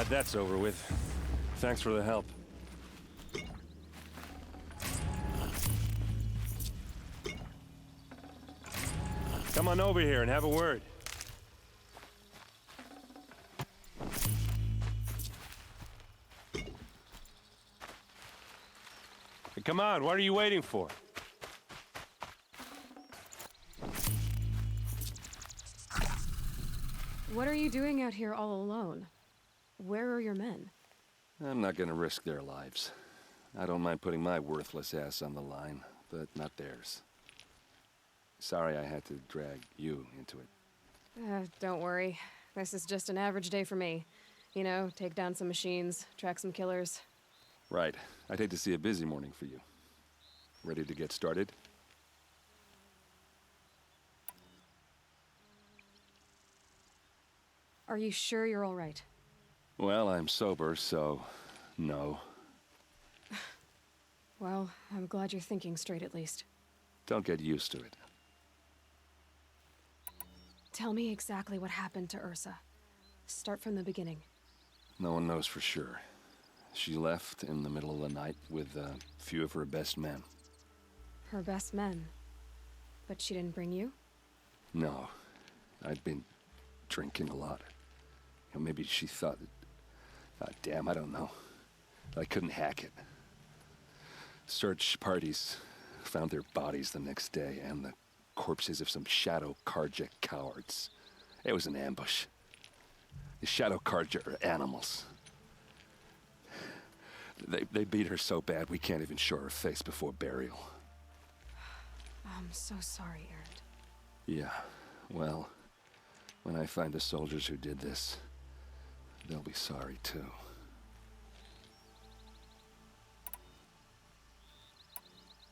Glad that's over with. Thanks for the help. Come on over here and have a word. Hey, come on, what are you waiting for? What are you doing out here all alone? Where are your men? I'm not gonna risk their lives. I don't mind putting my worthless ass on the line, but not theirs. Sorry I had to drag you into it. Don't worry. This is just an average day for me. You know, take down some machines, track some killers. Right. I'd hate to see a busy morning for you. Ready to get started? Are you sure you're all right? Well, I'm sober, so no. Well, I'm glad you're thinking straight at least. Don't get used to it. Tell me exactly what happened to Ursa. Start from the beginning. No one knows for sure. She left in the middle of the night with a few of her best men. Her best men? But she didn't bring you? No. I'd been drinking a lot. You know, maybe she thought that... damn, I don't know. I couldn't hack it. Search parties found their bodies the next day and the corpses of some Shadow Karja cowards. It was an ambush. The Shadow Karja are animals. They beat her so bad we can't even show her face before burial. I'm so sorry, Erend. Yeah, well, when I find the soldiers who did this, they'll be sorry too.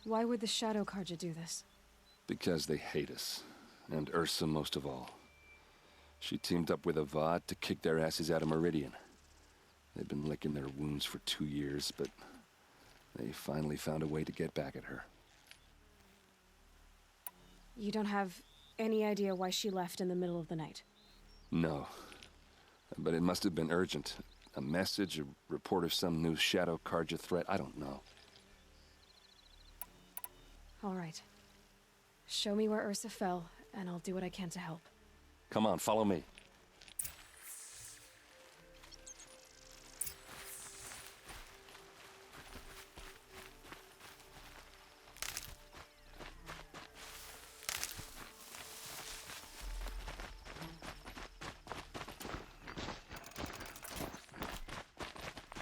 Why would the Shadow Karja do this? Because they hate us, and Ursa most of all. She teamed up with Avad to kick their asses out of Meridian. They've been licking their wounds for 2 years, but they finally found a way to get back at her. You don't have any idea why she left in the middle of the night? No, but it must have been urgent. A message, a report of some new Shadow Karja threat, I don't know. All right. Show me where Ursa fell, and I'll do what I can to help. Come on, follow me.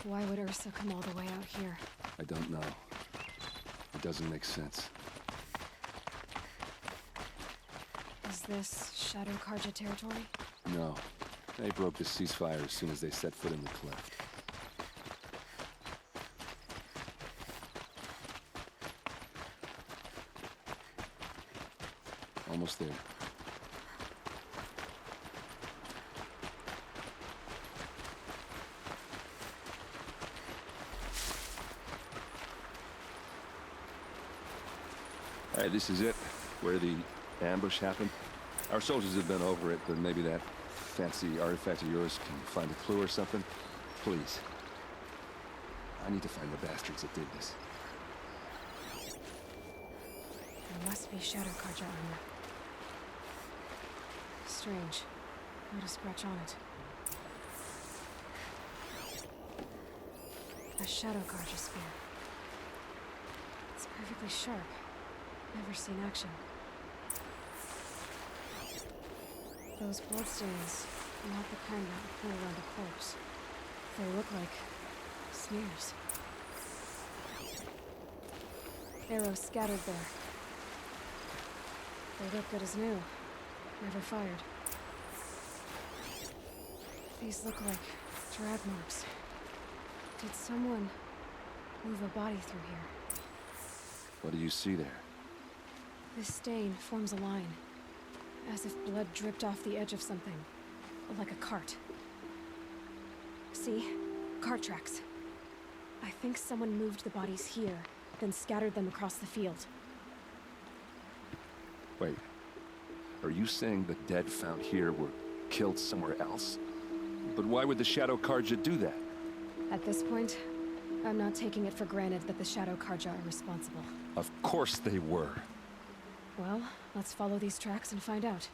Why would Ursa come all the way out here? I don't know. It doesn't make sense. Is this Shadow Karja territory? No. They broke the ceasefire as soon as they set foot in the cleft. Almost there. All right, this is it, where the ambush happened. Our soldiers have been over it, but maybe that fancy artifact of yours can find a clue or something. Please. I need to find the bastards that did this. There must be Shadow Karja armor. Strange. Not a scratch on it. A Shadow Karja spear. It's perfectly sharp. Never seen action. Those bloodstains are not the kind that would pull around a corpse. They look like smears. Arrows scattered there. They look good as new. Never fired. These look like drag marks. Did someone move a body through here? What do you see there? This stain forms a line, as if blood dripped off the edge of something, like a cart. See? Cart tracks. I think someone moved the bodies here, then scattered them across the field. Wait. Are you saying the dead found here were killed somewhere else? But why would the Shadow Karja do that? At this point, I'm not taking it for granted that the Shadow Karja are responsible. Of course they were. Well, let's follow these tracks and find out.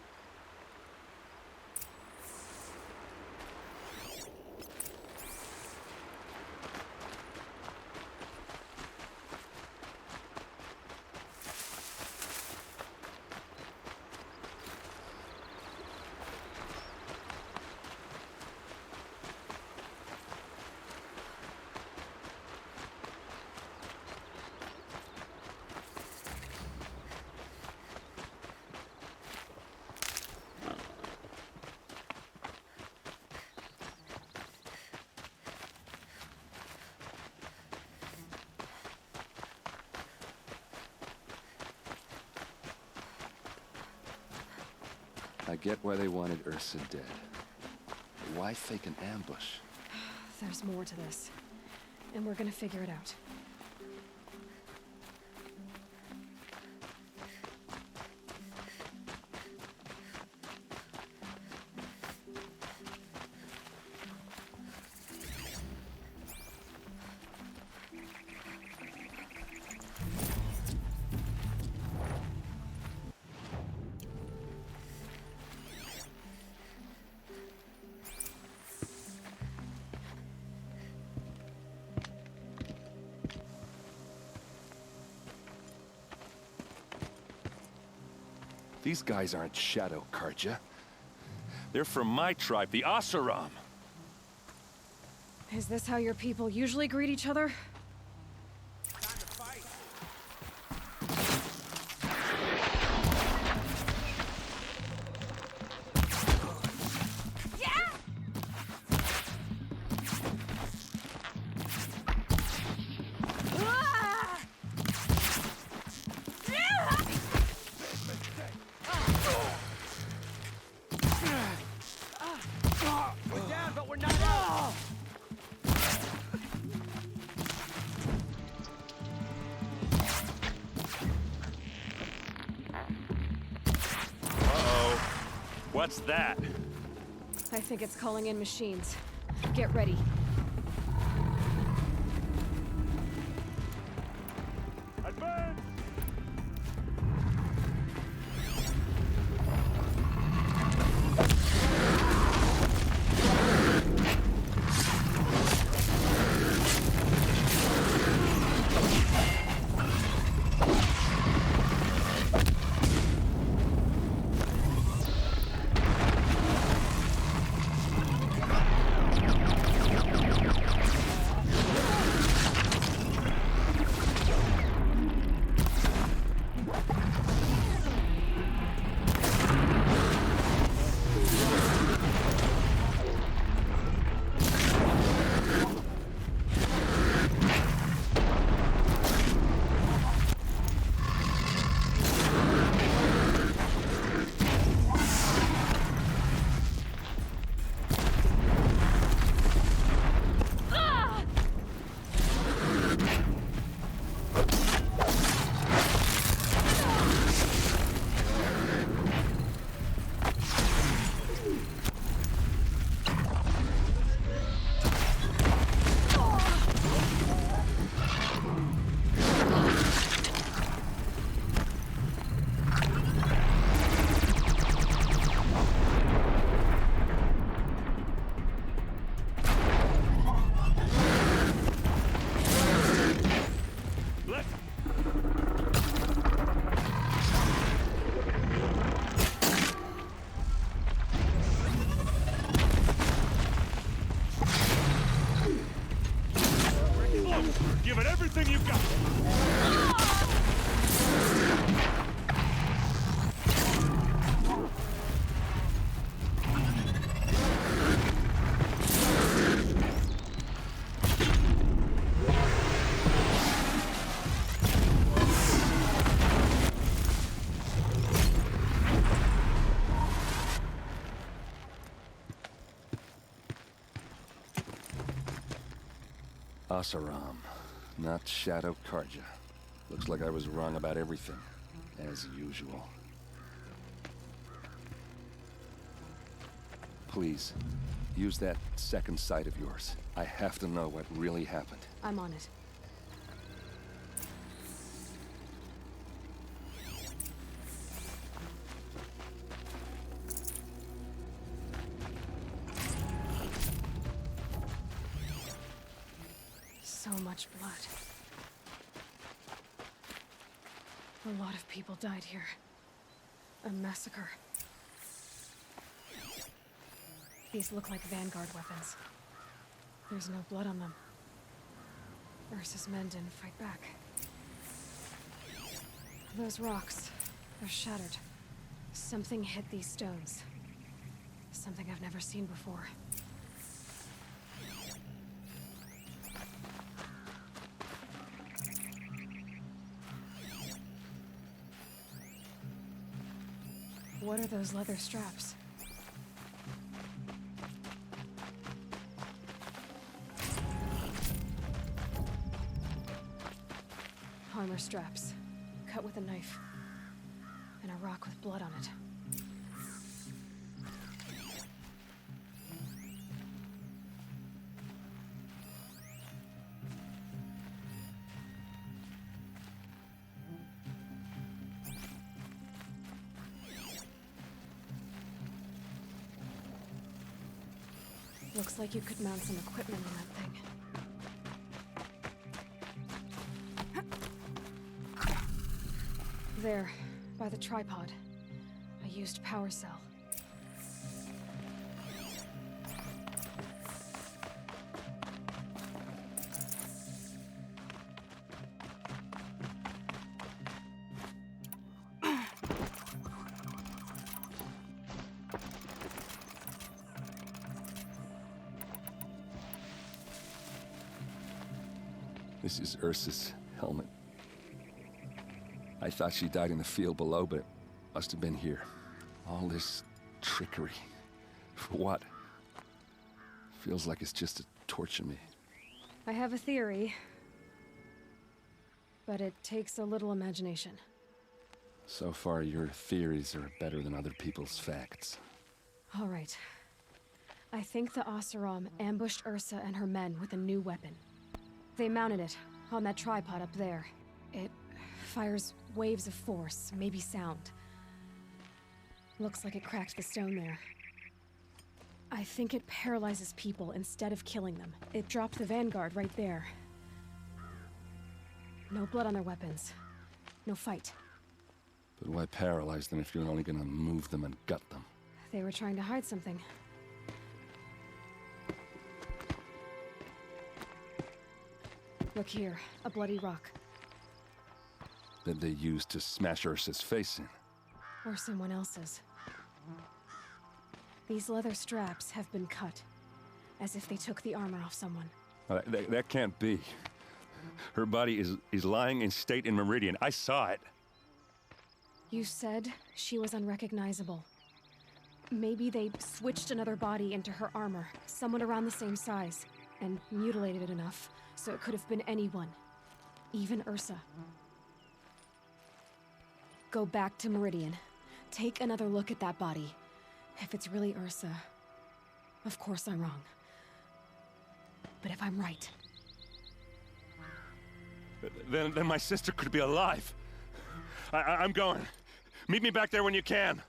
I get why they wanted Ursa dead. But why fake an ambush? There's more to this, and we're gonna figure it out. These guys aren't Shadow Karja. They're from my tribe, the Oseram. Is this how your people usually greet each other? What's that? I think it's calling in machines. Get ready. Advance! Give it everything you've got! Oseram, not Shadow Karja. Looks like I was wrong about everything, as usual. Please, use that second sight of yours. I have to know what really happened. I'm on it. So much blood. A lot of people died here. A massacre. These look like vanguard weapons. There's no blood on them. Ursa's men didn't fight back. Those rocks, they're shattered. Something hit these stones. Something I've never seen before. What are those leather straps? Armor straps, cut with a knife, and a rock with blood on it. Looks like you could mount some equipment on that thing. There, by the tripod. A used power cell. This is Ursa's helmet. I thought she died in the field below, but it must have been here. All this trickery. For what? Feels like it's just to torture me. I have a theory, but it takes a little imagination. So far, your theories are better than other people's facts. All right. I think the Oseram ambushed Ursa and her men with a new weapon. They mounted it on that tripod up there. It fires waves of force, maybe sound. Looks like it cracked the stone there. I think it paralyzes people instead of killing them. It dropped the vanguard right there. No blood on their weapons. No fight. But why paralyze them if you're only gonna move them and gut them? They were trying to hide something. Look here, a bloody rock. That they used to smash Ursa's face in. Or someone else's. These leather straps have been cut, as if they took the armor off someone. That can't be. Her body is lying in state in Meridian. I saw it. You said she was unrecognizable. Maybe they switched another body into her armor, someone around the same size, and mutilated it enough so it could have been anyone, even Ursa. Go back to Meridian. Take another look at that body. If it's really Ursa, of course I'm wrong. But if I'm right... Then my sister could be alive. I'm going. Meet me back there when you can.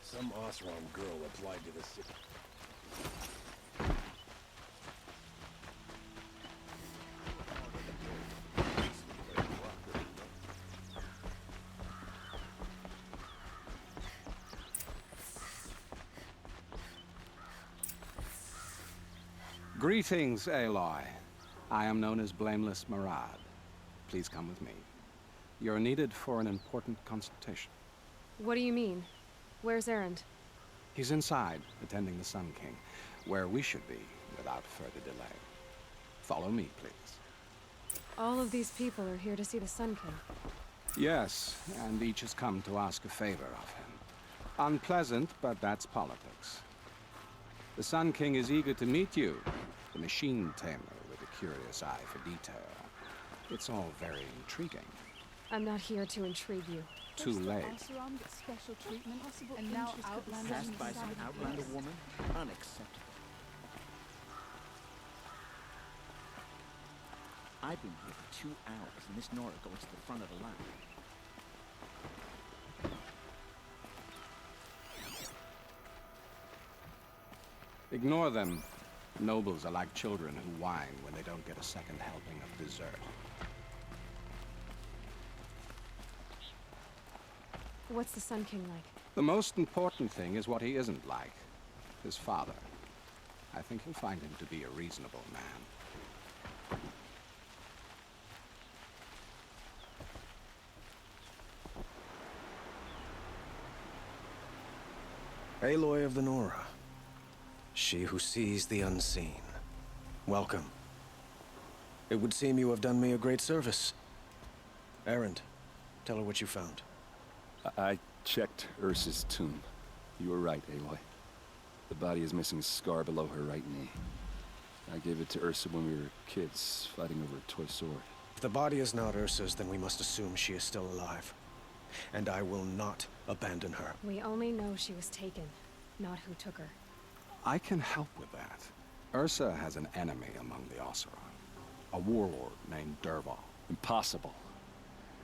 Some Oseram girl applied to the city. Greetings, Eloi. I am known as Blameless Murad. Please come with me. You're needed for an important consultation. What do you mean? Where's Erend? He's inside, attending the Sun King, where we should be without further delay. Follow me, please. All of these people are here to see the Sun King. Yes, and each has come to ask a favor of him. Unpleasant, but that's politics. The Sun King is eager to meet you, the machine tamer with a curious eye for detail. It's all very intriguing. I'm not here to intrigue you. Too late. Oseram gets special treatment, and now Outlander Passed by some Outlander woman? Unacceptable. I've been here for 2 hours, and Miss Nora goes to the front of the line. Ignore them. Nobles are like children who whine when they don't get a second helping of dessert. What's the Sun King like? The most important thing is what he isn't like. His father. I think you'll find him to be a reasonable man. Eloi of the Nora. She who sees the unseen. Welcome. It would seem you have done me a great service. Errand, tell her what you found. I checked Ursa's tomb. You were right, Aloy. The body is missing a scar below her right knee. I gave it to Ursa when we were kids, fighting over a toy sword. If the body is not Ursa's, then we must assume she is still alive. And I will not abandon her. We only know she was taken, not who took her. I can help with that. Ursa has an enemy among the Oseram. A warlord named Dervahl. Impossible.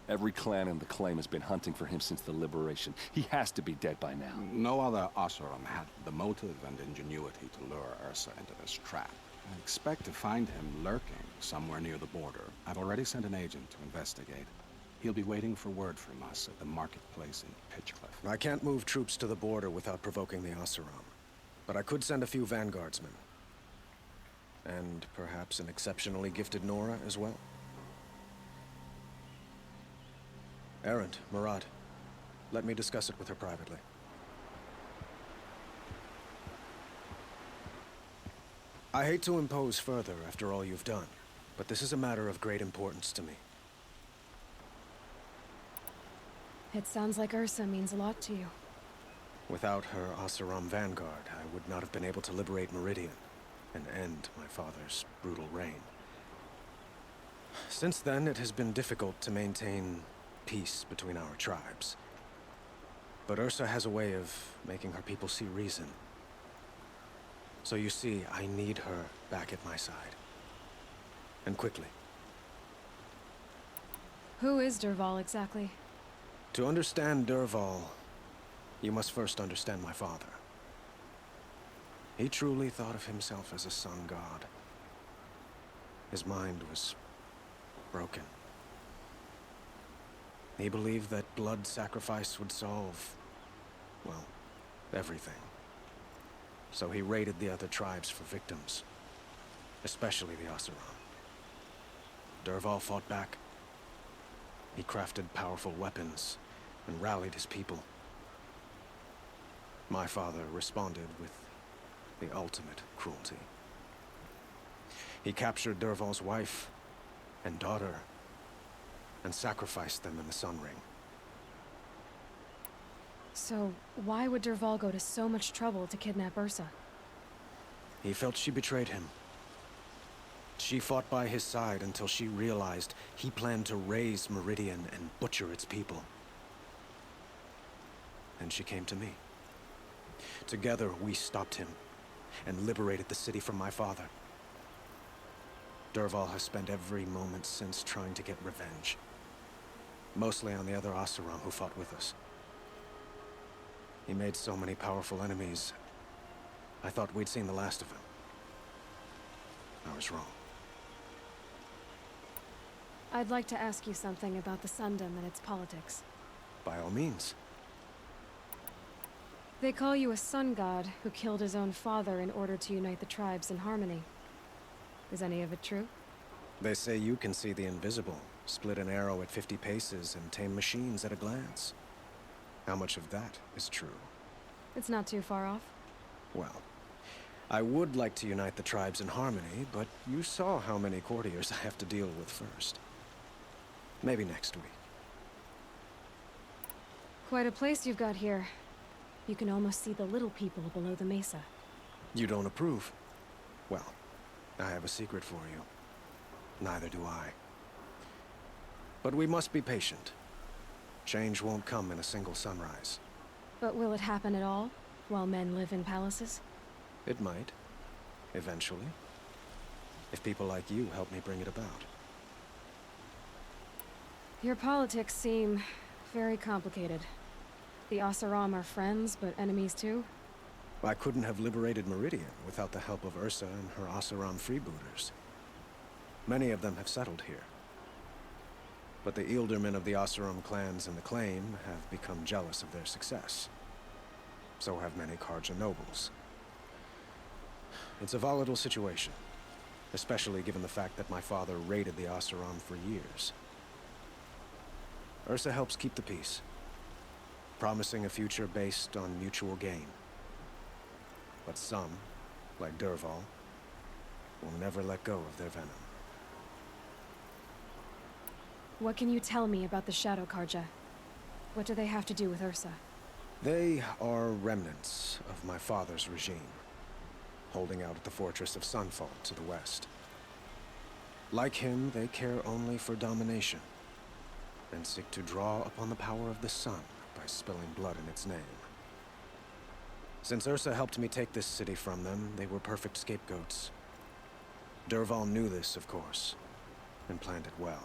Every clan in the claim has been hunting for him since the liberation. He has to be dead by now. No other Oseram had the motive and ingenuity to lure Ursa into this trap. I expect to find him lurking somewhere near the border. I've already sent an agent to investigate. He'll be waiting for word from us at the marketplace in Pitchcliff. I can't move troops to the border without provoking the Oseram. But I could send a few vanguardsmen. And perhaps an exceptionally gifted Nora as well. Errand, Murad. Let me discuss it with her privately. I hate to impose further after all you've done, but this is a matter of great importance to me. It sounds like Ursa means a lot to you. Without her Oseram vanguard, I would not have been able to liberate Meridian and end my father's brutal reign. Since then, it has been difficult to maintain peace between our tribes. But Ursa has a way of making her people see reason. So you see, I need her back at my side. And quickly. Who is Dervahl exactly? To understand Dervahl, you must first understand my father. He truly thought of himself as a sun god. His mind was broken. He believed that blood sacrifice would solve, well, everything. So he raided the other tribes for victims, especially the Oseram. Dervahl fought back. He crafted powerful weapons and rallied his people. My father responded with the ultimate cruelty. He captured Dervahl's wife and daughter and sacrificed them in the Sun Ring. So, why would Dervahl go to so much trouble to kidnap Ursa? He felt she betrayed him. She fought by his side until she realized he planned to raise Meridian and butcher its people. And she came to me. Together, we stopped him and liberated the city from my father. Dervahl has spent every moment since trying to get revenge. Mostly on the other Oseram who fought with us. He made so many powerful enemies, I thought we'd seen the last of him. I was wrong. I'd like to ask you something about the Sundom and its politics. By all means. They call you a sun god who killed his own father in order to unite the tribes in harmony. Is any of it true? They say you can see the invisible, split an arrow at 50 paces, and tame machines at a glance. How much of that is true? It's not too far off. Well, I would like to unite the tribes in harmony, but you saw how many courtiers I have to deal with first. Maybe next week. Quite a place you've got here. You can almost see the little people below the mesa. You don't approve? Well, I have a secret for you. Neither do I. But we must be patient. Change won't come in a single sunrise. But will it happen at all, while men live in palaces? It might. Eventually. If people like you help me bring it about. Your politics seem very complicated. The Oseram are friends, but enemies too? I couldn't have liberated Meridian without the help of Ursa and her Oseram freebooters. Many of them have settled here. But the ealdormen of the Oseram clans in the claim have become jealous of their success. So have many Karja nobles. It's a volatile situation, especially given the fact that my father raided the Oseram for years. Ursa helps keep the peace, promising a future based on mutual gain. But some, like Dervahl, will never let go of their venom. What can you tell me about the Shadow Karja? What do they have to do with Ursa? They are remnants of my father's regime, holding out at the fortress of Sunfall to the west. Like him, they care only for domination, and seek to draw upon the power of the sun by spilling blood in its name. Since Ursa helped me take this city from them, they were perfect scapegoats. Dervahl knew this, of course, and planned it well.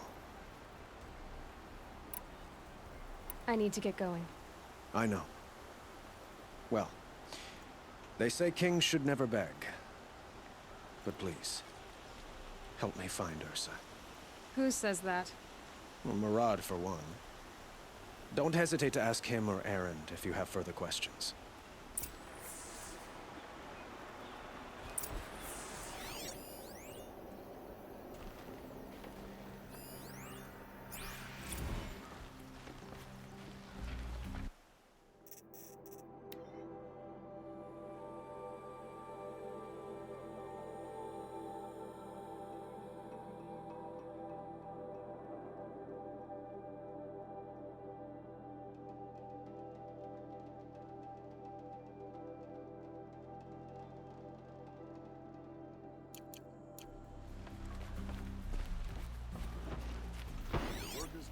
I need to get going. I know. Well, they say kings should never beg. But please, help me find Ursa. Who says that? Well, Murad, for one. Don't hesitate to ask him or Erend if you have further questions.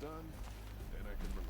Done, then I can relax.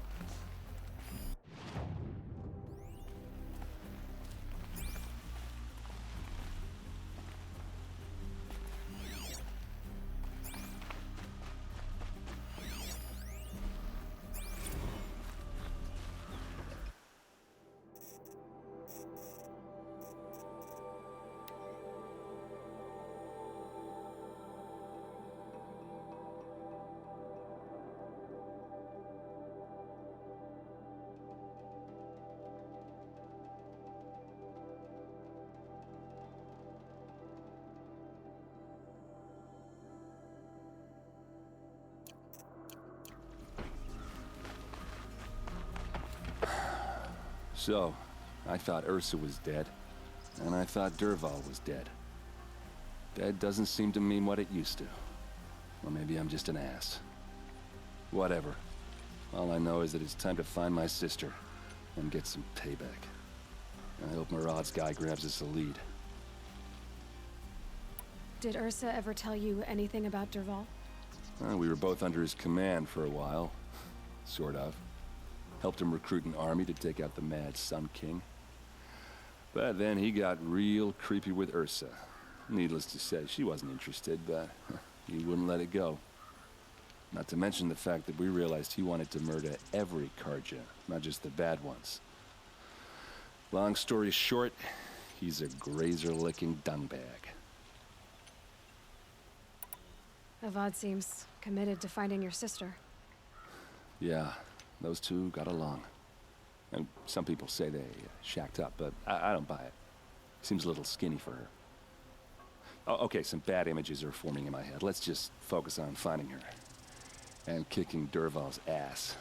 So, I thought Ursa was dead, and I thought Dervahl was dead. Dead doesn't seem to mean what it used to. Or maybe I'm just an ass. Whatever. All I know is that it's time to find my sister and get some payback. I hope Murad's guy grabs us a lead. Did Ursa ever tell you anything about Dervahl? We were both under his command for a while. Sort of. Helped him recruit an army to take out the mad Sun King. But then he got real creepy with Ursa. Needless to say, she wasn't interested, but he wouldn't let it go. Not to mention the fact that we realized he wanted to murder every Karja, not just the bad ones. Long story short, he's a grazer-licking dungbag. Avad seems committed to finding your sister. Yeah, those two got along. And some people say they shacked up, but I don't buy it. Seems a little skinny for her. Oh, okay, some bad images are forming in my head. Let's just focus on finding her. And kicking Dervahl's ass.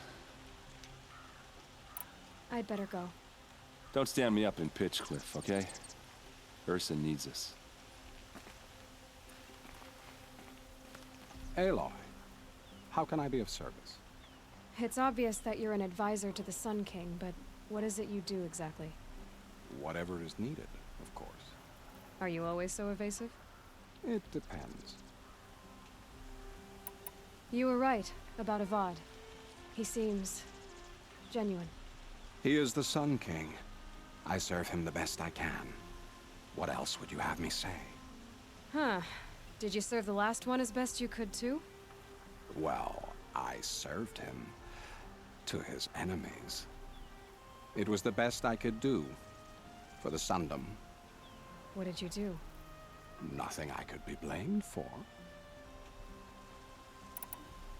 I'd better go. Don't stand me up in Pitchcliff, okay? Ursa needs us. Eloi, how can I be of service? It's obvious that you're an advisor to the Sun King, but what is it you do exactly? Whatever is needed, of course. Are you always so evasive? It depends. You were right about Avad. He seems genuine. He is the Sun King. I serve him the best I can. What else would you have me say? Huh. Did you serve the last one as best you could too? Well, I served him to his enemies. It was the best I could do for the Sundom. What did you do? Nothing I could be blamed for.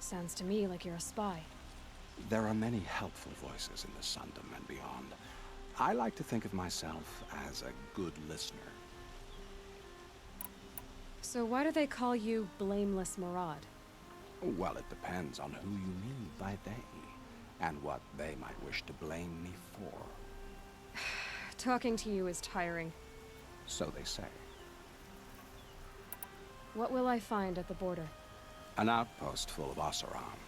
Sounds to me like you're a spy. There are many helpful voices in the Sundom and beyond. I like to think of myself as a good listener. So why do they call you Blameless Murad? Well, it depends on who you mean by they, and what they might wish to blame me for. Talking to you is tiring. So they say. What will I find at the border? An outpost full of Oseram,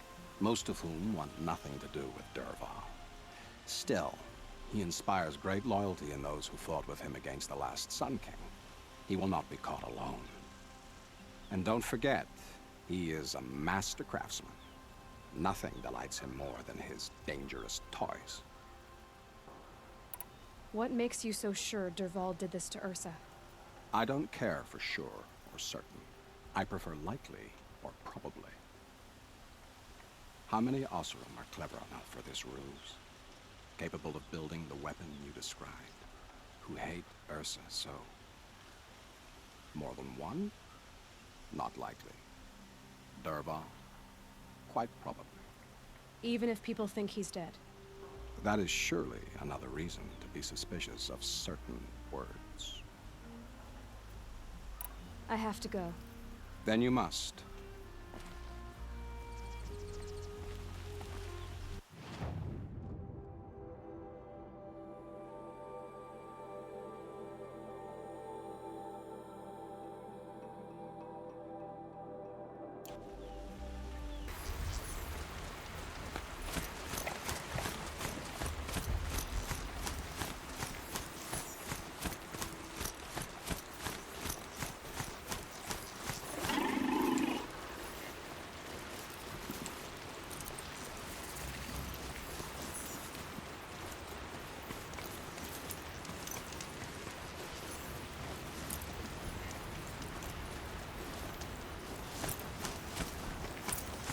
most of whom want nothing to do with Dervahl. Still, he inspires great loyalty in those who fought with him against the last Sun King. He will not be caught alone. And don't forget, he is a master craftsman. Nothing delights him more than his dangerous toys. What makes you so sure Dervahl did this to Ursa? I don't care for sure or certain. I prefer likely or probably. How many Oseram are clever enough for this ruse? Capable of building the weapon you described? Who hate Ursa so? More than one? Not likely. Dervahl? Quite probably. Even if people think he's dead? That is surely another reason to be suspicious of certain words. I have to go. Then you must.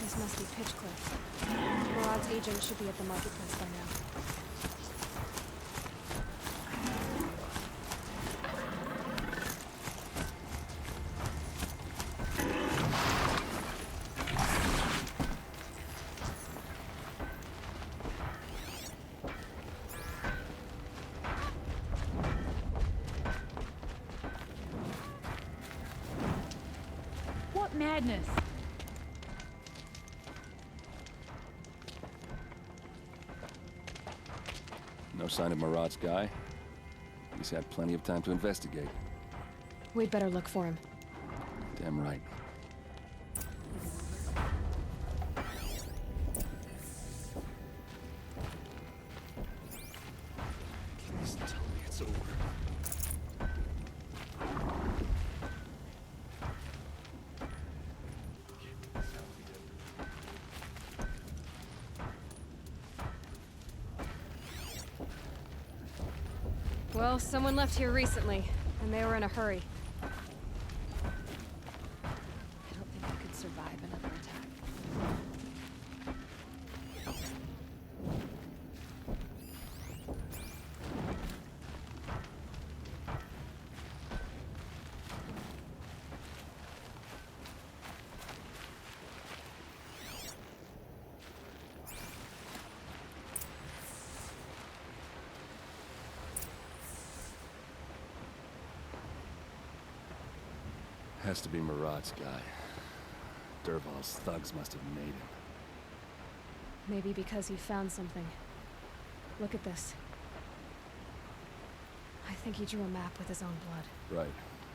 This must be Pitchcliff. Murad's agent should be at the marketplace by now. What madness! No sign of Murad's guy. He's had plenty of time to investigate. We'd better look for him. Damn right. Please tell me it's over. Well, someone left here recently, and they were in a hurry. I don't think I could survive another attack. Has to be Murad's guy. Dervahl's thugs must have made him. Maybe because he found something. Look at this. I think he drew a map with his own blood. Right.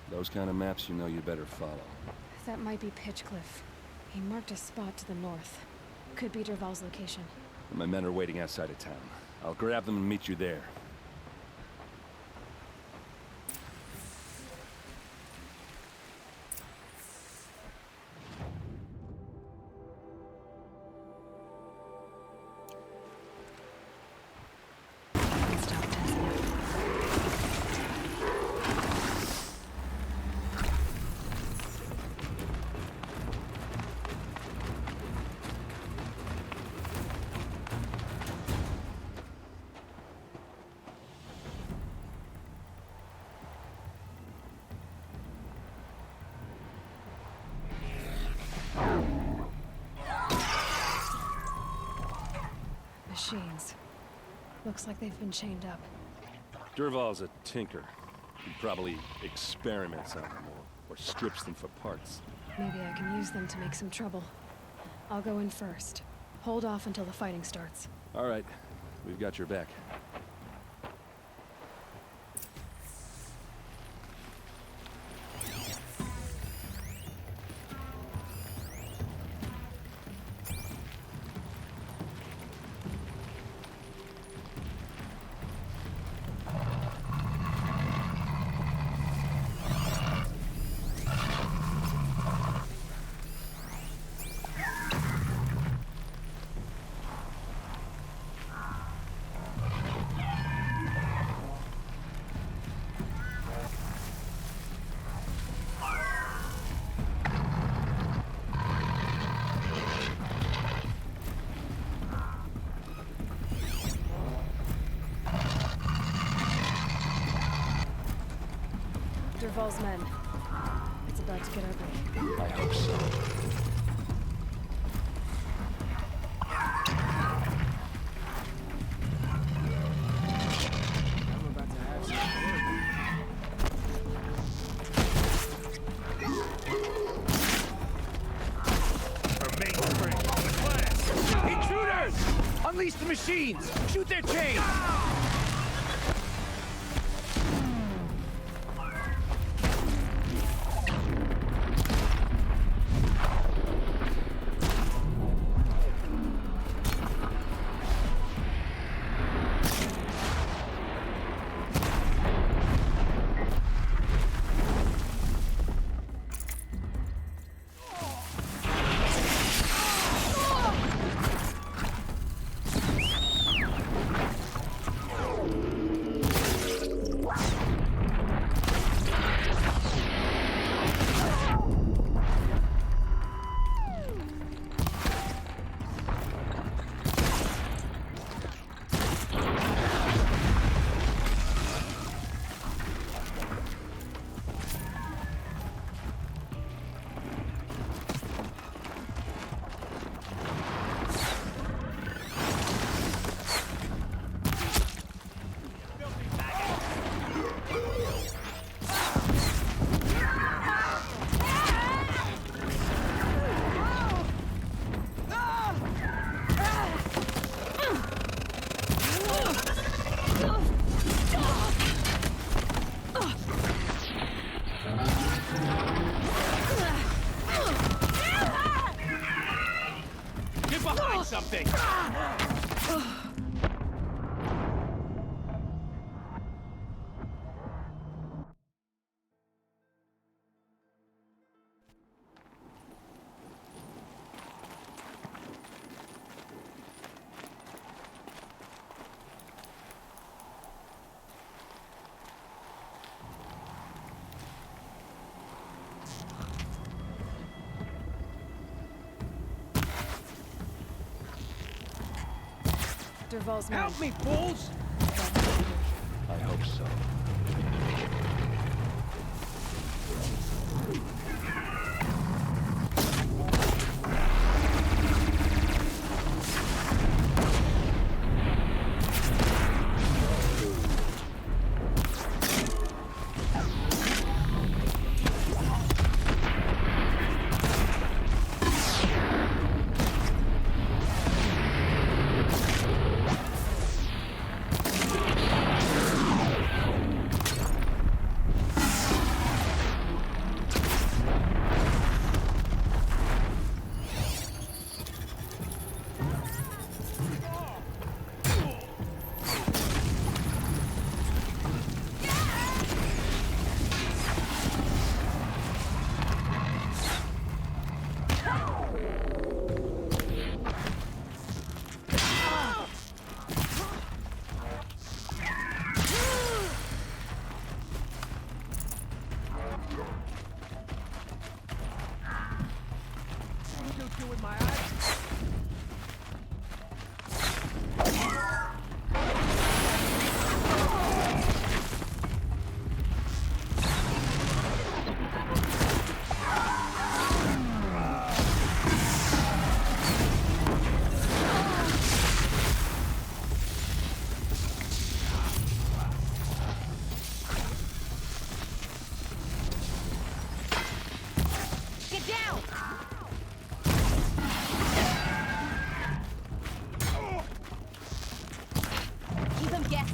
Those kind of maps you know you better follow. That might be Pitchcliff. He marked a spot to the north. Could be Dervahl's location. My men are waiting outside of town. I'll grab them and meet you there. Machines. Looks like they've been chained up. Durval's a tinker. He probably experiments on them or strips them for parts. Maybe I can use them to make some trouble. I'll go in first. Hold off until the fighting starts. All right, we've got your back. Durval's men. It's about to get ugly. I hope so. I'm about to have some Our mainspring. The class. Intruders! Unleash the machines! Shoot their chains! Something! Durval's men. Help me, fools! I hope so.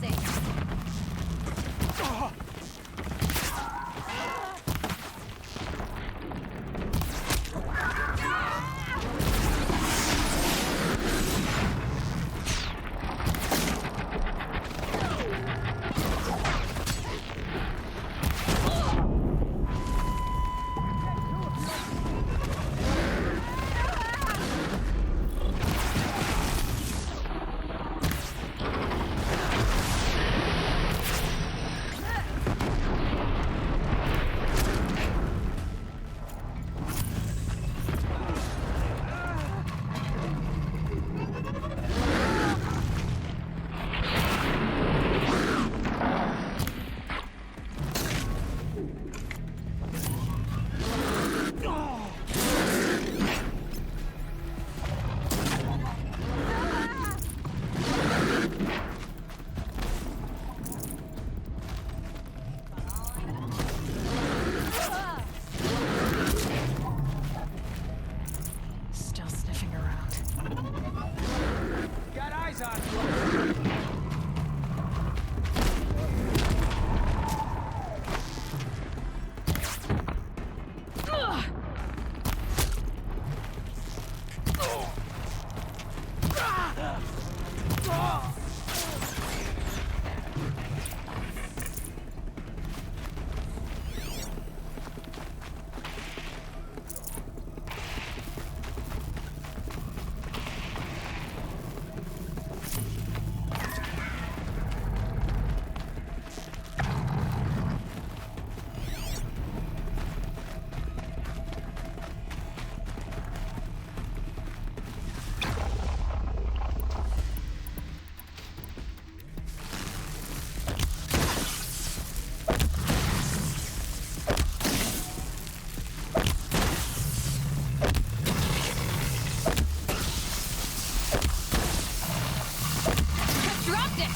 relaxing. Still sniffing around. Got eyes on you. Dropped it!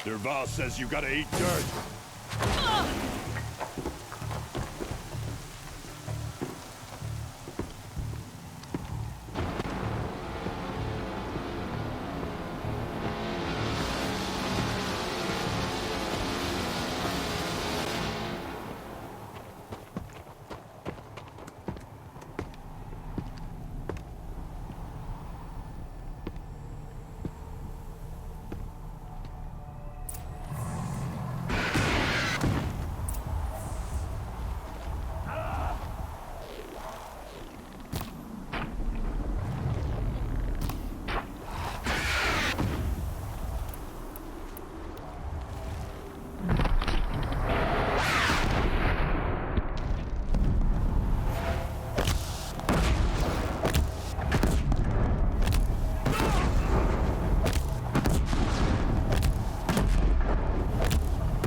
Derval says you gotta eat dirt.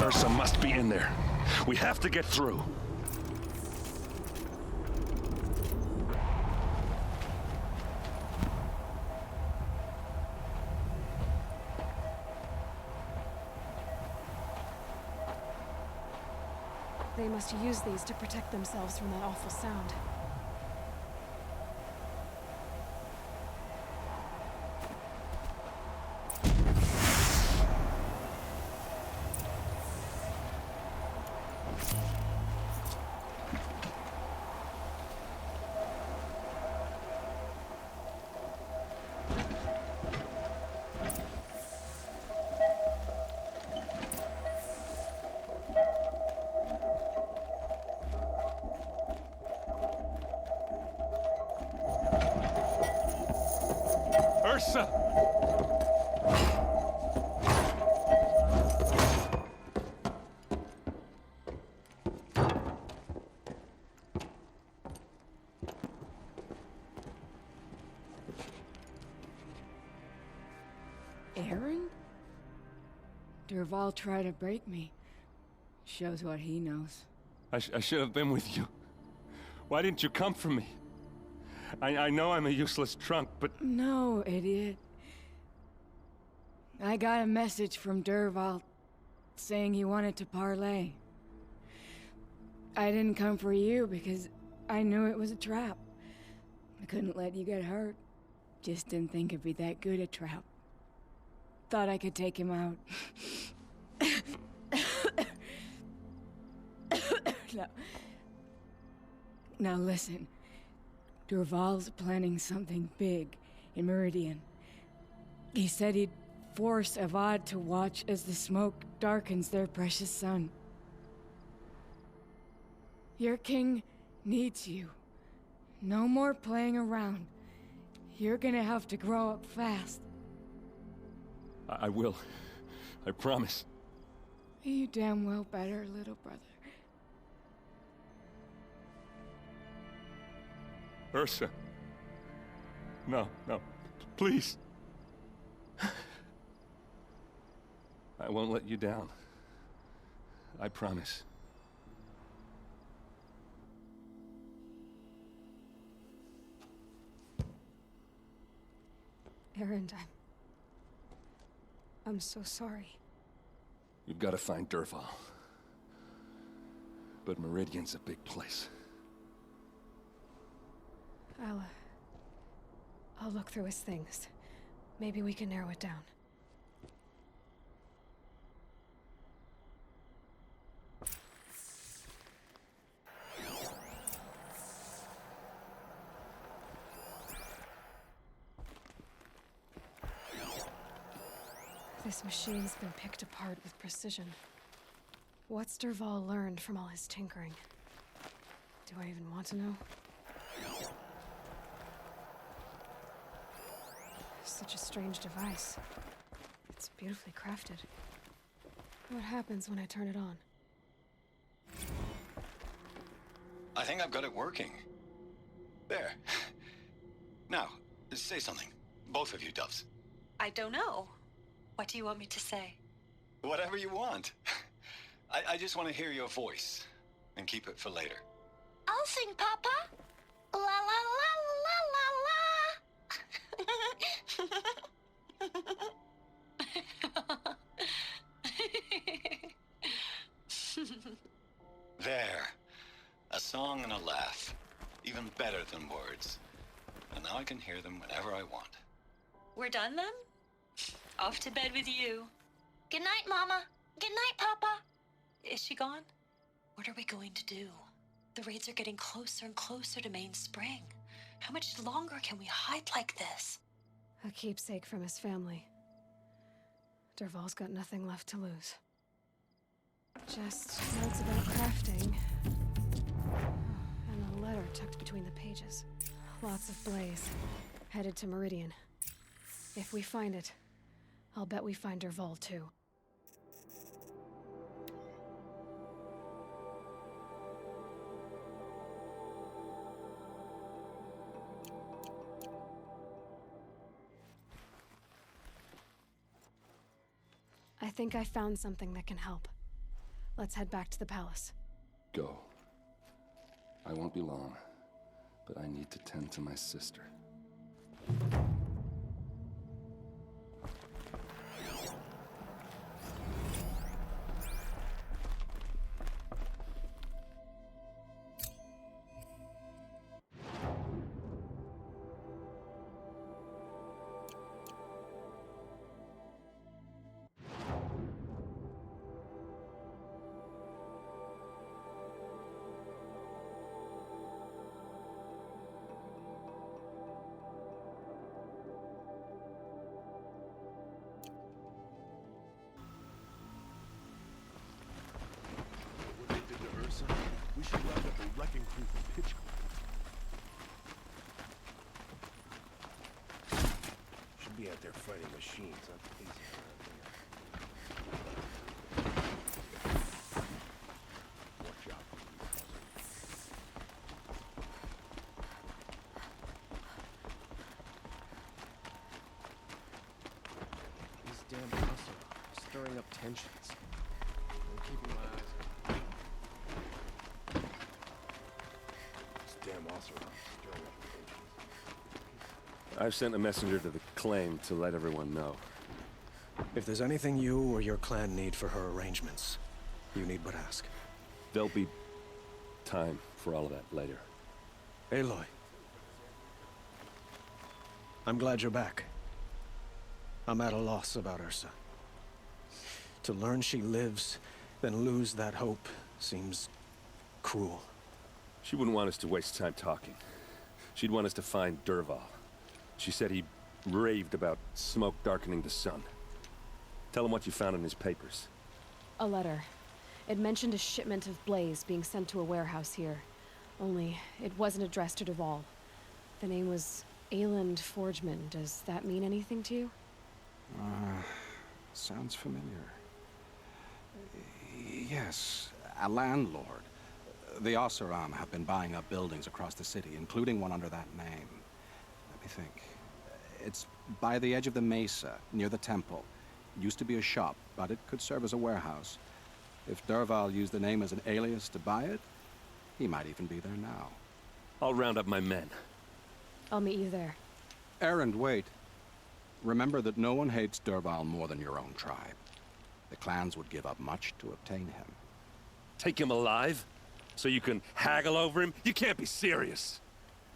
Ursa must be in there. We have to get through. They must use these to protect themselves from that awful sound. Ursa! Aaron? Dervahl tried to break me. Shows what he knows. I should have been with you. Why didn't you come for me? I know I'm a useless trunk, but... No, idiot. I got a message from Dervahl saying he wanted to parlay. I didn't come for you because I knew it was a trap. I couldn't let you get hurt. Just didn't think it'd be that good a trap. Thought I could take him out. No. Now listen. Dervahl's planning something big in Meridian. He said he'd force Avad to watch as the smoke darkens their precious sun. Your king needs you. No more playing around. You're gonna have to grow up fast. I will. I promise. You damn well better, little brother. Ursa. No, please. I won't let you down. I promise. Aaron, I'm so sorry. You've got to find Dervahl. But Meridian's a big place. I'll look through his things. Maybe we can narrow it down. This machine's been picked apart with precision. What's Dervahl learned from all his tinkering? Do I even want to know? Such a strange device. It's beautifully crafted. What happens when I turn it on? I think I've got it working. There. Now, say something. Both of you doves. I don't know. What do you want me to say? Whatever you want. I just want to hear your voice. And keep it for later. I'll sing, Papa. La la la la la la. There. A song and a laugh. Even better than words. And now I can hear them whenever I want. We're done then? Off to bed with you. Good night, Mama. Good night, Papa. Is she gone? What are we going to do? The raids are getting closer and closer to Main Spring. How much longer can we hide like this? A keepsake from his family. Dervahl's got nothing left to lose. Just notes about crafting. And a letter tucked between the pages. Lots of blaze. Headed to Meridian. If we find it, I'll bet we find Dervahl too. I think I found something that can help. Let's head back to the palace. Go. I won't be long, but I need to tend to my sister. We should round up a wrecking crew from Pitch. Should be out there fighting machines, not easy around here. Watch out. These damn muscle stirring up tensions. I'm keeping my eyes on. Damn Oseram, stirring up the tensions. I've sent a messenger to the claim to let everyone know. If there's anything you or your clan need for her arrangements, you need but ask. There'll be time for all of that later. Eloi. I'm glad you're back. I'm at a loss about Ursa. To learn she lives, then lose that hope, seems cruel. She wouldn't want us to waste time talking. She'd want us to find Dervahl. She said he raved about smoke darkening the sun. Tell him what you found in his papers. A letter. It mentioned a shipment of blaze being sent to a warehouse here. Only, it wasn't addressed to Dervahl. The name was Ayland Forgeman. Does that mean anything to you? Sounds familiar. Yes, a landlord. The Oseram have been buying up buildings across the city, including one under that name. Let me think. It's by the edge of the mesa, near the temple. It used to be a shop, but it could serve as a warehouse. If Dervahl used the name as an alias to buy it, he might even be there now. I'll round up my men. I'll meet you there. Errand, wait. Remember that no one hates Dervahl more than your own tribe. The clans would give up much to obtain him. Take him alive? So you can haggle over him? You can't be serious.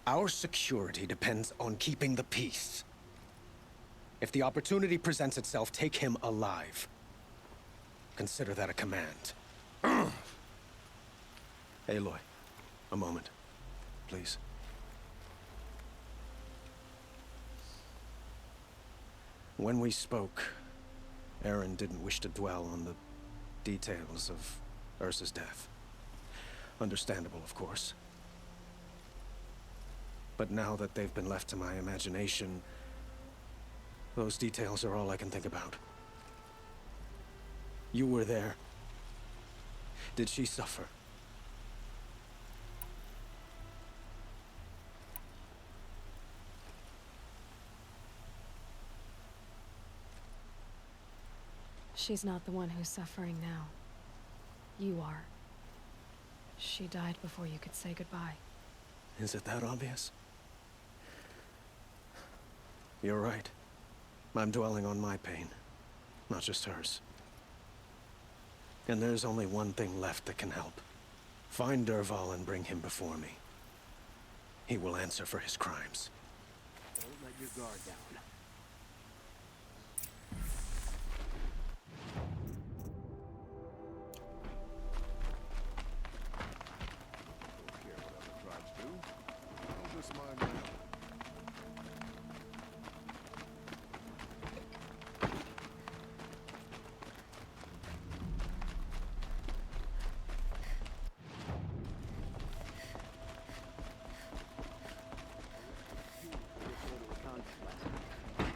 Our security depends on keeping the peace. If the opportunity presents itself, take him alive. Consider that a command. Aloy, a moment, please. When we spoke, Aaron didn't wish to dwell on the details of Ursa's death. Understandable, of course. But now that they've been left to my imagination, those details are all I can think about. You were there. Did she suffer? She's not the one who's suffering now. You are. She died before you could say goodbye. Is it that obvious? You're right. I'm dwelling on my pain, not just hers. And there's only one thing left that can help. Find Dervahl and bring him before me. He will answer for his crimes. Don't let your guard down. Don't care what other tribes do. I'll just mind my own.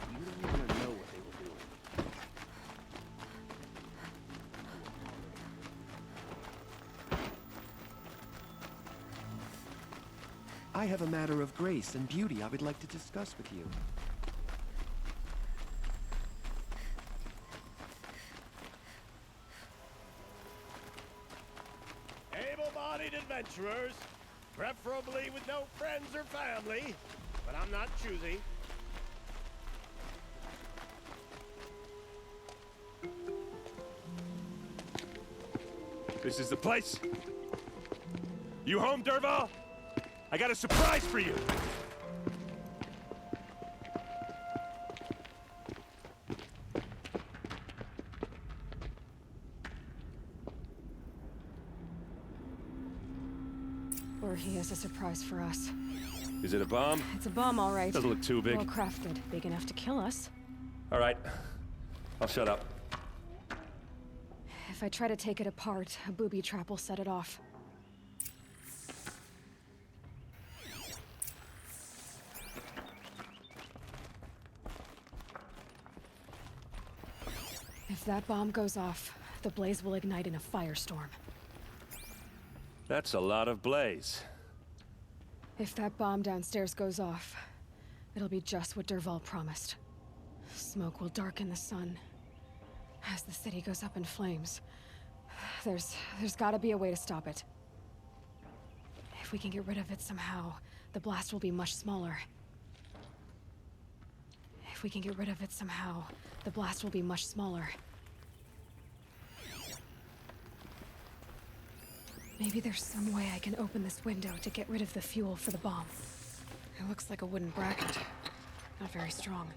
You don't even know what they were doing. I have a matter of grace and beauty I would like to discuss with you. need adventurers, preferably with no friends or family, but I'm not choosy. This is the place. You home, Derval? I got a surprise for you. Or he has a surprise for us. Is it a bomb? It's a bomb, all right. Doesn't look too big. Well crafted. Big enough to kill us. All right. I'll shut up. If I try to take it apart, a booby trap will set it off. If that bomb goes off, the blaze will ignite in a firestorm. That's a lot of blaze. If that bomb downstairs goes off, it'll be just what Derval promised. Smoke will darken the sun. As the city goes up in flames, there's gotta be a way to stop it. If we can get rid of it somehow, the blast will be much smaller. If we can get rid of it somehow, the blast will be much smaller. Maybe there's some way I can open this window to get rid of the fuel for the bomb. It looks like a wooden bracket. Not very strong.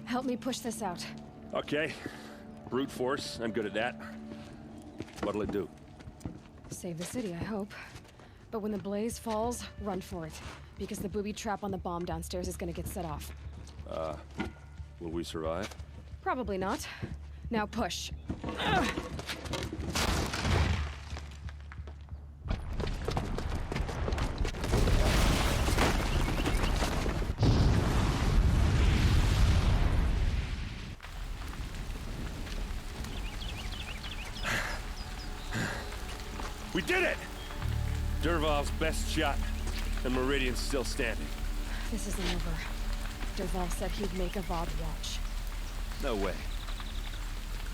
Help me push this out. Okay. Brute force. I'm good at that. What'll it do? Save the city, I hope. But when the blaze falls, run for it. Because the booby trap on the bomb downstairs is gonna get set off. Will we survive? Probably not. Now push. We did it! Derval's best shot, and Meridian's still standing. This isn't over. Derval said he'd make a VOD watch. No way.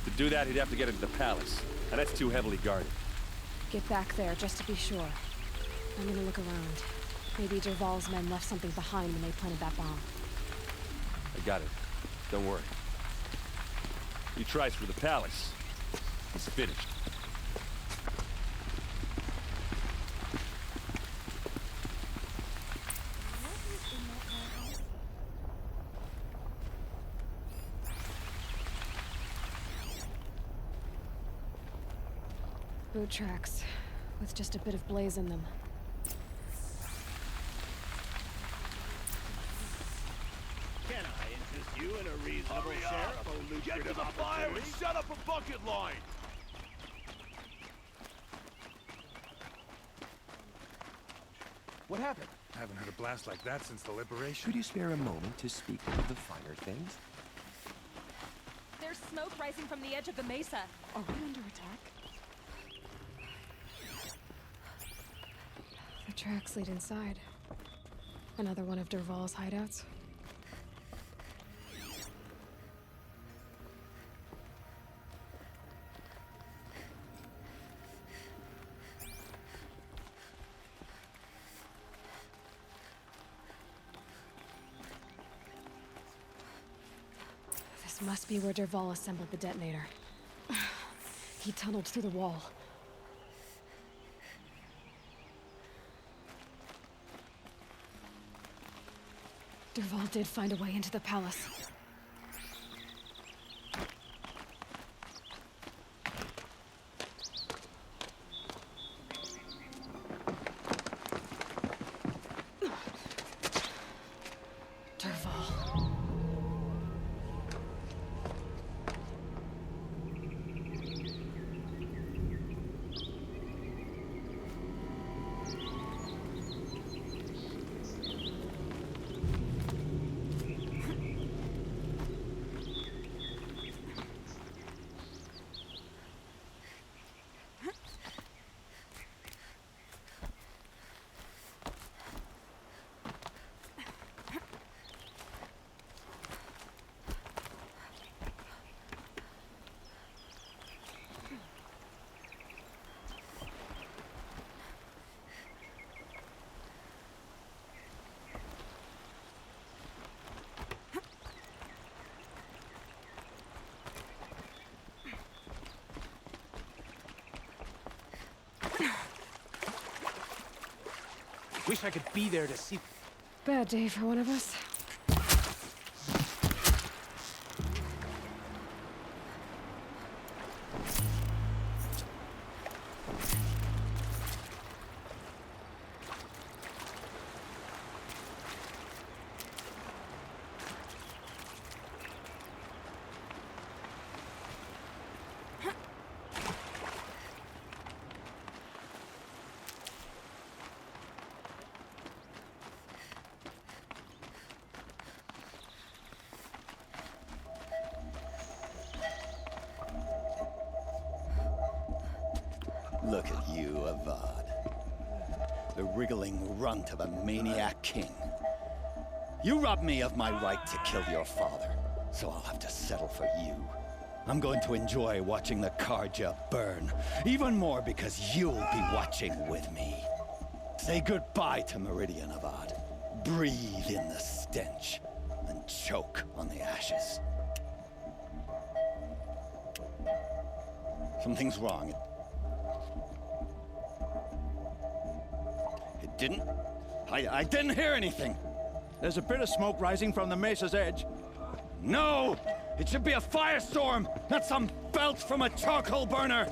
To do that, he'd have to get into the palace, and that's too heavily guarded. Get back there, just to be sure. I'm gonna look around. Maybe Derval's men left something behind when they planted that bomb. I got it. Don't worry. He tries for the palace. He's finished. Boot tracks, with just a bit of blaze in them. Can I interest you in a reasonable share of a lucrative Get to the fire and opportunity? set up a bucket line! What happened? I haven't heard a blast like that since the liberation. Could you spare a moment to speak of the finer things? There's smoke rising from the edge of the mesa. Are we under attack? The tracks lead inside. Another one of Derval's hideouts. This must be where Derval assembled the detonator. He tunneled through the wall. Derval did find a way into the palace. Derval. Wish I could be there to see. Bad day for one of us. Look at you, Avad. The wriggling runt of a maniac king. You robbed me of my right to kill your father, so I'll have to settle for you. I'm going to enjoy watching the Karja burn, even more because you'll be watching with me. Say goodbye to Meridian, Avad. Breathe in the stench, and choke on the ashes. Something's wrong. It didn't... I didn't hear anything. There's a bit of smoke rising from the mesa's edge. No! It should be a firestorm, not some belch from a charcoal burner!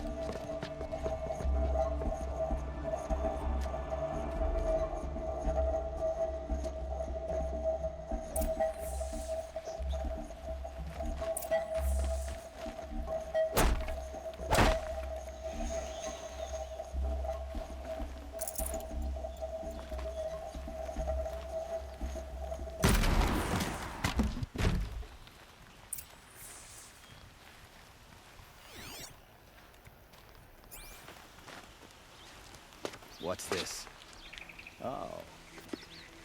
What's this? Oh.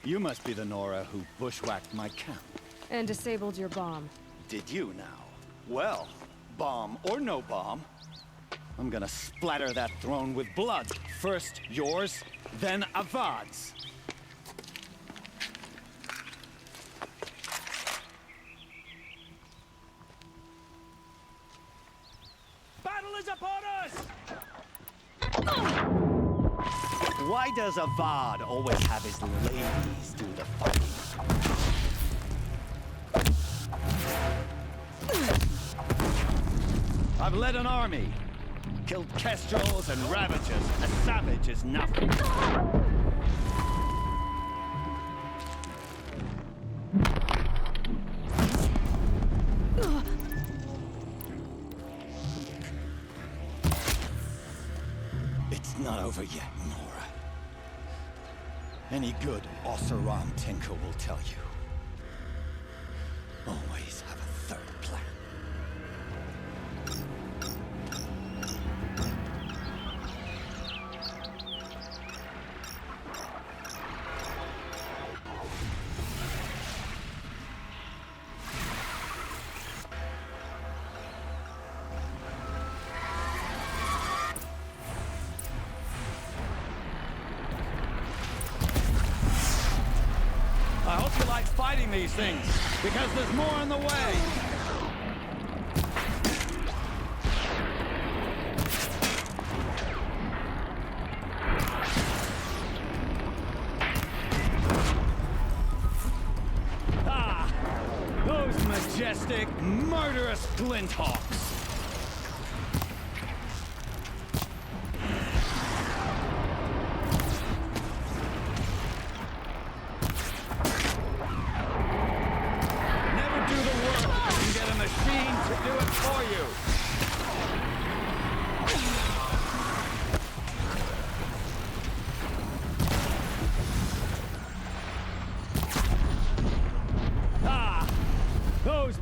You must be the Nora who bushwhacked my camp. And disabled your bomb. Did you now? Well, bomb or no bomb, I'm gonna splatter that throne with blood. First yours, then Avad's. Battle is upon us! Why does Avad always have his ladies do the fighting? I've led an army, killed kestrels and ravagers. A savage is nothing. It's not over yet, Nora. Any good Oseram tinker will tell you. Always have a third plan. I hope you like fighting these things, because there's more on the way. Ah! Those majestic, murderous glinthawks.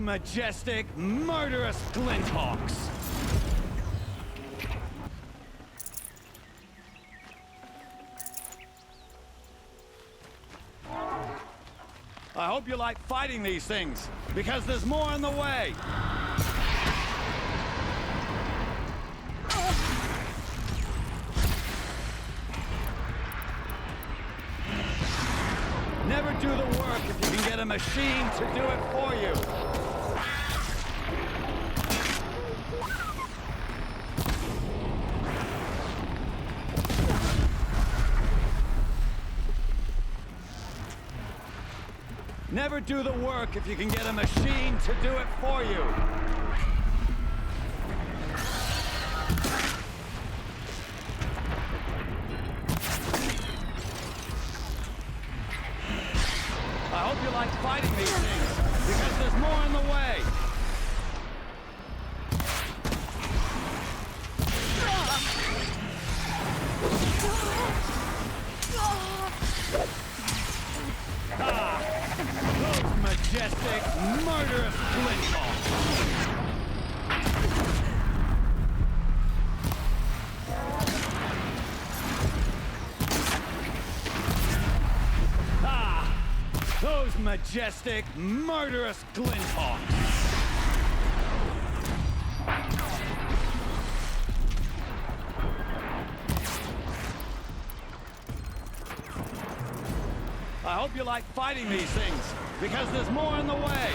Majestic, murderous glinthawks. I hope you like fighting these things, because there's more on the way. Never do the work if you can get a machine to do it for you. Never do the work if you can get a machine to do it for you. I hope you like fighting these things, because there's more in the way. Those majestic, murderous glintballs. Those majestic, murderous glinthawks! I hope you like fighting these things, because there's more in the way!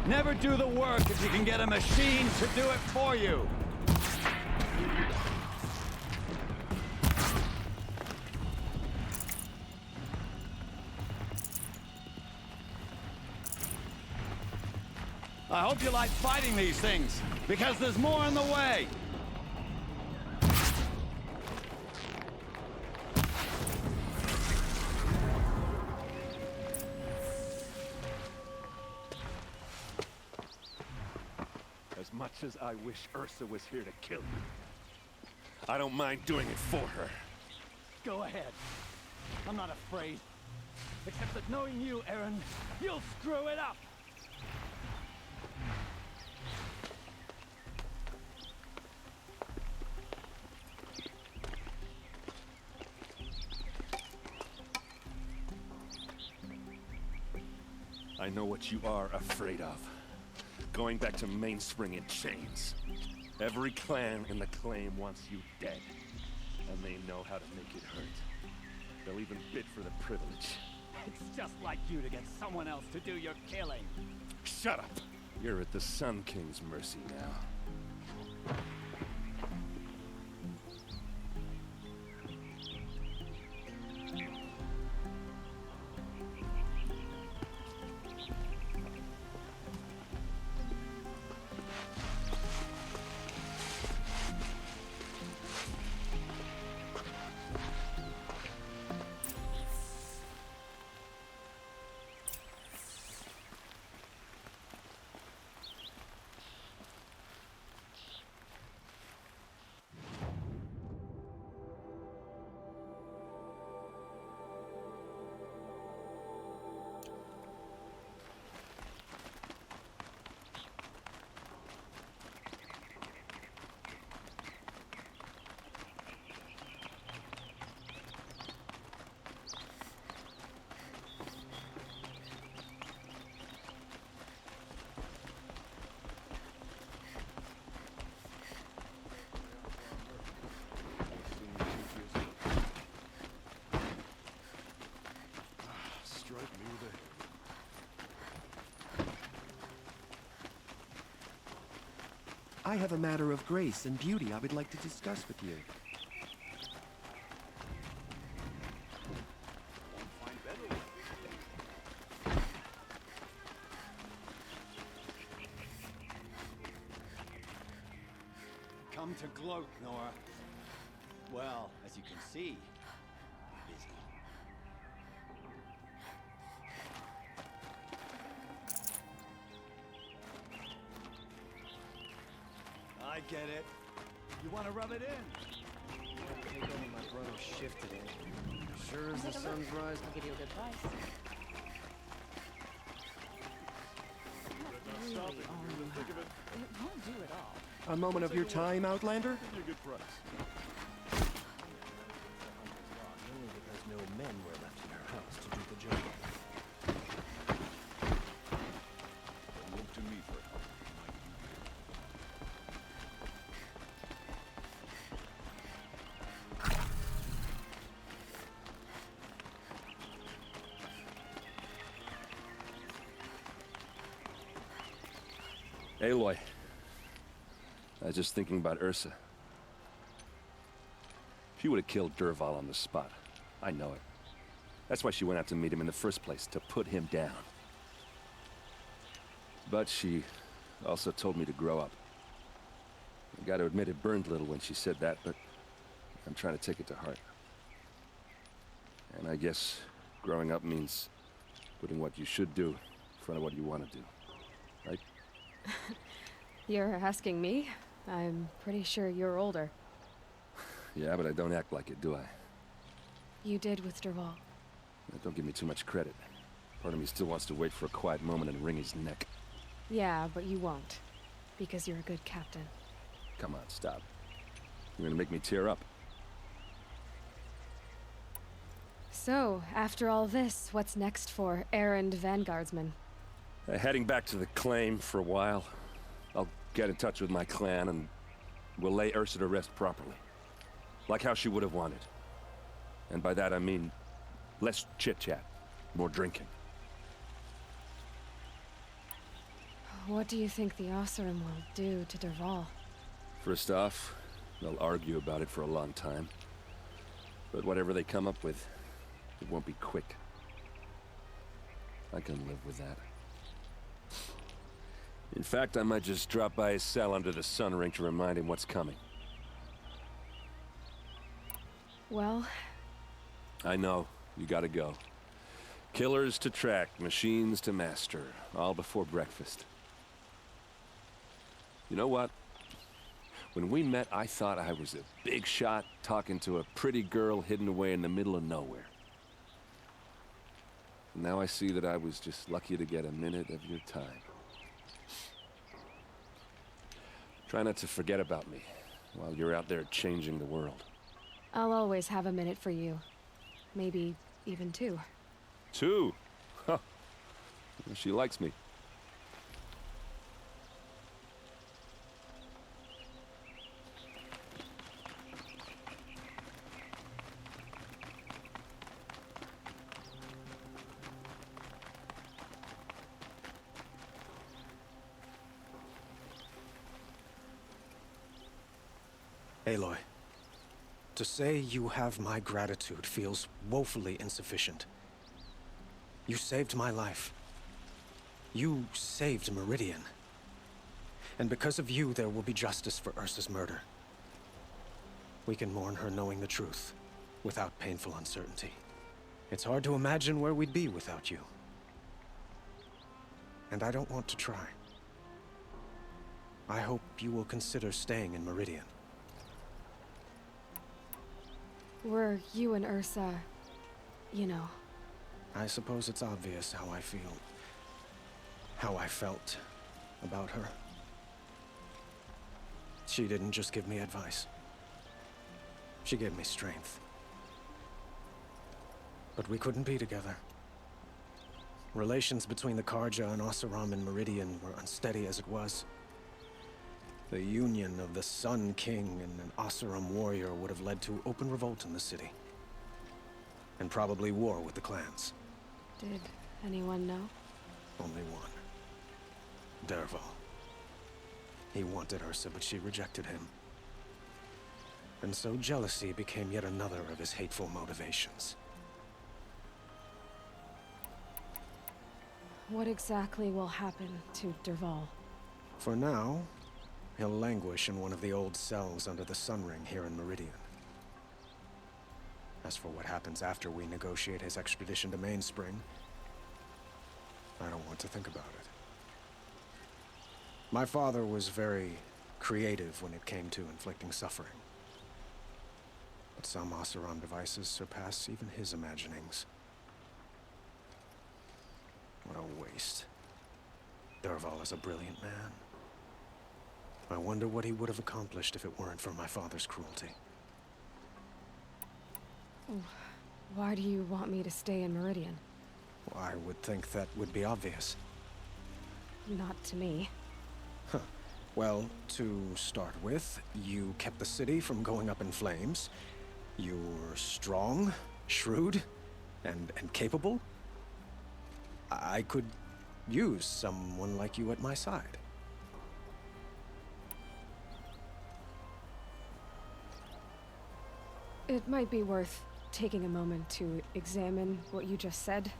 Never do the work if you can get a machine to do it for you. I hope you like fighting these things, because there's more in the way. As much as I wish Ursa was here to kill you, I don't mind doing it for her. Go ahead. I'm not afraid. Except that knowing you, Aaron, you'll screw it up. I know what you are afraid of. Going back to Mainspring in chains. Every clan in the claim wants you dead. And they know how to make it hurt. They'll even bid for the privilege. It's just like you to get someone else to do your killing. Shut up! You're at the Sun King's mercy now. I have a matter of grace and beauty I would like to discuss with you. Come to gloat, Nora. Well, as you can see, busy. I get it. You want to rub it in? I take over my brother's shift today. Sure as the sun's rise. I'll give you a good price. Stop it. You think of it? It won't do it all. A moment of your time, Outlander? Give you a good price. Only because no men were left in her house to do the job. Look to me for help. Eloi. I was just thinking about Ursa. She would have killed Dervahl on the spot. I know it. That's why she went out to meet him in the first place, to put him down. But she also told me to grow up. I gotta admit it burned a little when she said that, but I'm trying to take it to heart. And I guess growing up means putting what you should do in front of what you want to do. Right? You're asking me? I'm pretty sure you're older. Yeah, but I don't act like it, do I? You did with Dervahl. Don't give me too much credit. Part of me still wants to wait for a quiet moment and wring his neck. Yeah, but you won't. Because you're a good captain. Come on, stop. You're gonna make me tear up. So, after all this, what's next for errand vanguardsman? Heading back to the claim for a while. I'll get in touch with my clan and we'll lay Ursa to rest properly. Like how she would have wanted. And by that I mean less chit-chat, more drinking. What do you think the Oseram will do to Dervahl? First off, they'll argue about it for a long time. But whatever they come up with, it won't be quick. I can live with that. In fact, I might just drop by his cell under the sun ring to remind him what's coming. Well... I know. You gotta go. Killers to track, machines to master. All before breakfast. You know what? When we met, I thought I was a big shot talking to a pretty girl hidden away in the middle of nowhere. Now I see that I was just lucky to get a minute of your time. Try not to forget about me while you're out there changing the world. I'll always have a minute for you. Maybe even two. Two? Huh. She likes me. Eloi, to say you have my gratitude feels woefully insufficient. You saved my life. You saved Meridian. And because of you, there will be justice for Ursa's murder. We can mourn her knowing the truth, without painful uncertainty. It's hard to imagine where we'd be without you. And I don't want to try. I hope you will consider staying in Meridian. Were you and Ursa, you know... I suppose it's obvious how I feel. How I felt about her. She didn't just give me advice. She gave me strength. But we couldn't be together. Relations between the Karja and Oseram and Meridian were unsteady as it was. The union of the Sun King and an Oseram warrior would have led to open revolt in the city. And probably war with the clans. Did anyone know? Only one. Dervahl. He wanted Ursa, but she rejected him. And so jealousy became yet another of his hateful motivations. What exactly will happen to Dervahl? For now, he'll languish in one of the old cells under the Sun Ring here in Meridian. As for what happens after we negotiate his extradition to Mainspring, I don't want to think about it. My father was very creative when it came to inflicting suffering. But some Oseram devices surpass even his imaginings. What a waste. Dervahl is a brilliant man. I wonder what he would have accomplished if it weren't for my father's cruelty. Why do you want me to stay in Meridian? Well, I would think that would be obvious. Not to me. Huh. Well, to start with, you kept the city from going up in flames. You were strong, shrewd, and capable. I could use someone like you at my side. It might be worth taking a moment to examine what you just said.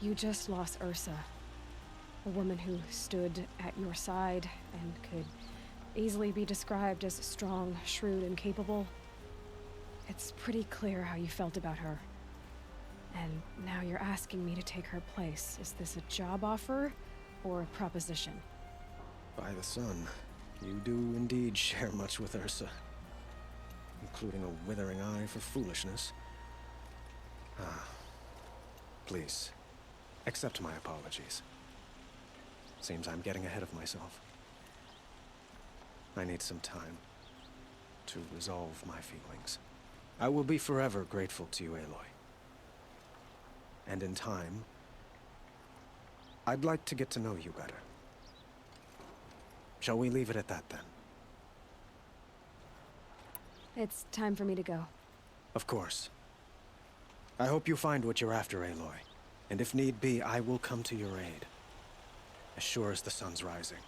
You just lost Ursa, a woman who stood at your side and could easily be described as strong, shrewd, and capable. It's pretty clear how you felt about her. And now you're asking me to take her place. Is this a job offer or a proposition? By the sun, you do indeed share much with Ursa, including a withering eye for foolishness. Please, accept my apologies. Seems I'm getting ahead of myself. I need some time to resolve my feelings. I will be forever grateful to you, Aloy. And in time, I'd like to get to know you better. Shall we leave it at that, then? It's time for me to go. Of course. I hope you find what you're after, Aloy. And if need be, I will come to your aid. As sure as the sun's rising.